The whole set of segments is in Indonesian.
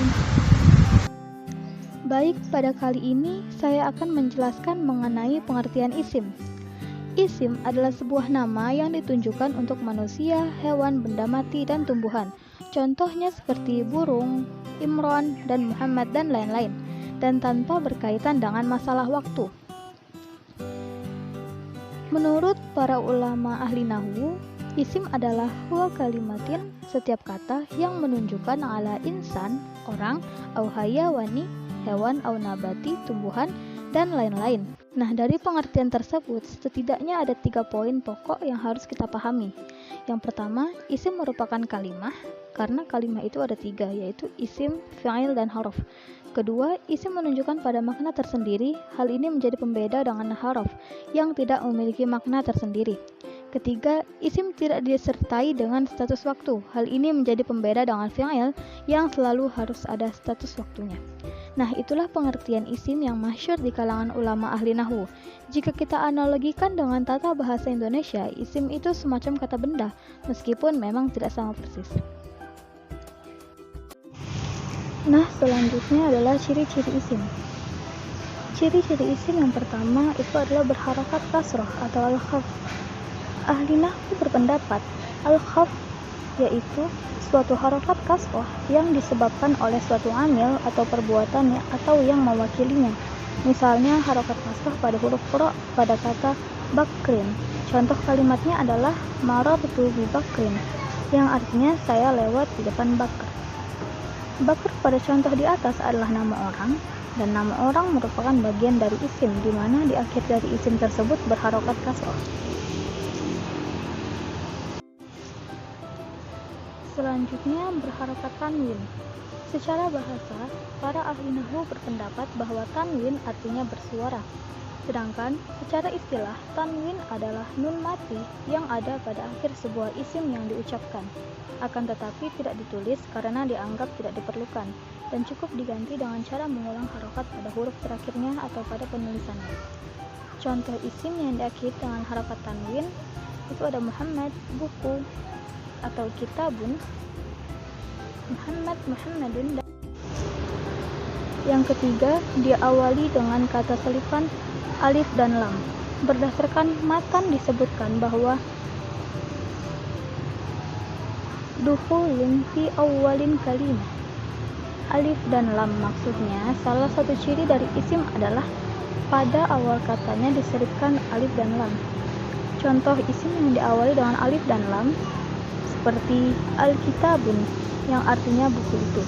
lain. Baik, pada kali ini saya akan menjelaskan mengenai pengertian isim. Isim adalah sebuah nama yang ditunjukkan untuk manusia, hewan, benda mati, dan tumbuhan. Contohnya seperti burung, Imron, dan Muhammad, dan lain-lain, dan tanpa berkaitan dengan masalah waktu. Menurut para ulama ahli nahwu, isim adalah huwa kalimatin, setiap kata yang menunjukkan ala insan, orang, au hayawani, hewan, au nabati, tumbuhan, dan lain-lain. Nah, dari pengertian tersebut, setidaknya ada 3 poin pokok yang harus kita pahami. Yang pertama, isim merupakan kalimah, karena kalimah itu ada 3, yaitu isim, fi'il, dan huruf. Kedua, isim menunjukkan pada makna tersendiri. Hal ini menjadi pembeda dengan huruf yang tidak memiliki makna tersendiri. Ketiga, isim tidak disertai dengan status waktu. Hal ini menjadi pembeda dengan fi'il yang selalu harus ada status waktunya. Nah, itulah pengertian isim yang masyhur di kalangan ulama ahli nahwu. Jika kita analogikan dengan tata bahasa Indonesia, isim itu semacam kata benda, meskipun memang tidak sama persis. Nah, selanjutnya adalah ciri-ciri isim. Ciri-ciri isim yang pertama itu adalah berharokat kasroh atau al-khafd. Ahli nahwu berpendapat al-khafd yaitu suatu harokat kasroh yang disebabkan oleh suatu amil atau perbuatan atau yang mewakilinya. Misalnya harokat kasroh pada huruf ro pada kata bakrin. Contoh kalimatnya adalah marartu bi bakrin, yang artinya saya lewat di depan Bakr. Bakr pada contoh di atas adalah nama orang, dan nama orang merupakan bagian dari isim, di mana di akhir dari isim tersebut berharokat kasroh. Selanjutnya berharokat tanwin. Secara bahasa, para ahli nahwu berpendapat bahwa tanwin artinya bersuara. Sedangkan secara istilah, tanwin adalah nun mati yang ada pada akhir sebuah isim yang diucapkan. Akan tetapi tidak ditulis karena dianggap tidak diperlukan, dan cukup diganti dengan cara mengulang harokat pada huruf terakhirnya atau pada penulisannya. Contoh isim yang diakhiri dengan harokat tanwin itu ada Muhammad, buku, atau kitabun, Muhammad, Muhammadun. Yang ketiga, diawali dengan kata selipan alif dan lam. Berdasarkan matan disebutkan bahwa dukhulun fi awwalin kalimah. Alif dan lam maksudnya salah satu ciri dari isim adalah pada awal katanya diselipkan alif dan lam. Contoh isim yang diawali dengan alif dan lam seperti al-kitabun yang artinya buku itu.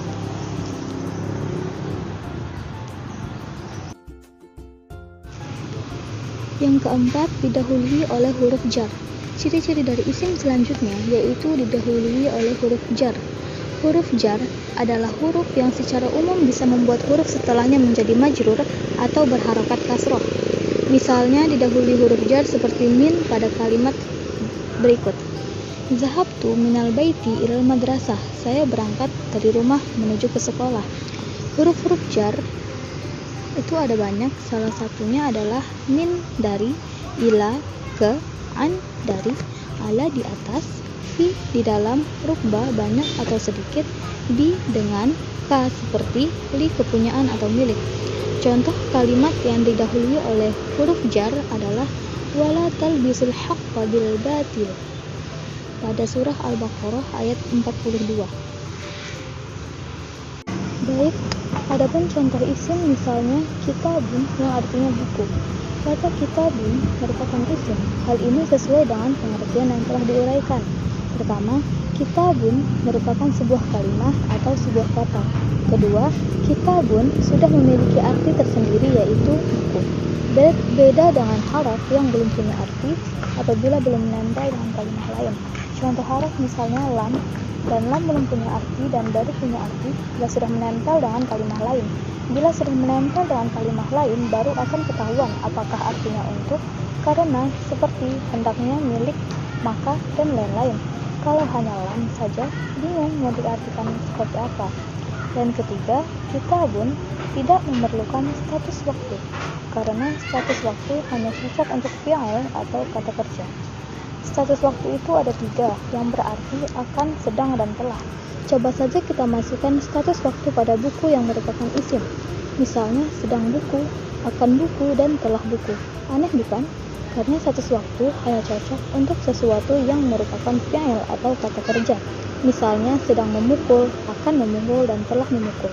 Yang keempat, didahului oleh huruf jar. Ciri-ciri dari isim selanjutnya yaitu didahului oleh huruf jar. Huruf jar adalah huruf yang secara umum bisa membuat huruf setelahnya menjadi majrur atau berharokat kasroh. Misalnya didahului huruf jar seperti min pada kalimat berikut. Zahabtu minal baiti ilal madrasah. Saya berangkat dari rumah menuju ke sekolah. Huruf-huruf jar itu ada banyak. Salah satunya adalah min dari, ila ke, an dari, ala di atas, fi di dalam, rubba banyak atau sedikit, bi dengan, ka seperti li kepunyaan atau milik. Contoh kalimat yang didahului oleh huruf jar adalah wala talbisul haqqa bil batil pada surah Al-Baqarah ayat 42. Baik, adapun contoh isim misalnya kitabun yang artinya buku. Kata kitabun merupakan isim. Hal ini sesuai dengan pengertian yang telah diuraikan. Pertama, kitabun merupakan sebuah kalimat atau sebuah kata. Kedua, kitabun sudah memiliki arti tersendiri yaitu buku. Beda dengan haraf yang belum punya arti apabila belum menempel dengan kalimat lain. Contoh haraf misalnya lam, dan lam belum punya arti dan baru punya arti bila sudah menempel dengan kalimat lain. Bila sudah menempel dengan kalimat lain, baru akan ketahuan apakah artinya untuk, karena, seperti, hendaknya, milik, maka, dan lain-lain. Kalau hanya lam saja, bingung mau diartikan seperti apa. Dan ketiga, kitabun tidak memerlukan status waktu, karena status waktu hanya cocok untuk fi'il atau kata kerja. Status waktu itu ada 3, yang berarti akan, sedang, dan telah. Coba saja kita masukkan status waktu pada buku yang merupakan isim. Misalnya, sedang buku, akan buku, dan telah buku. Aneh bukan? Karena status waktu hanya cocok untuk sesuatu yang merupakan fi'il atau kata kerja. Misalnya, sedang memukul, akan memukul, dan telah memukul.